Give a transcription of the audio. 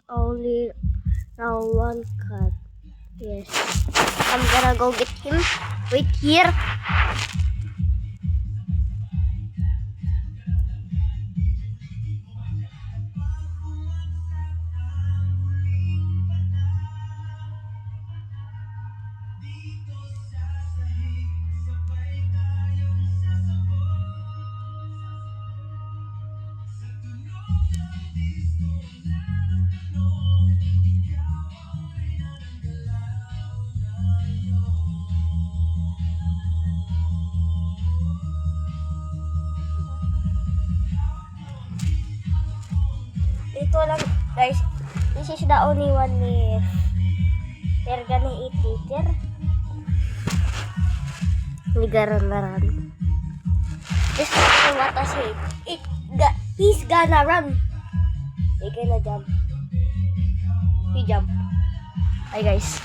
only now one cat. Yes. I'm gonna go get him. Wait here. Ito lang guys. This is the only one if they're gonna eat later. Ligaran. This is what I say. He's gonna run. He gonna jump. He jump. Hi guys.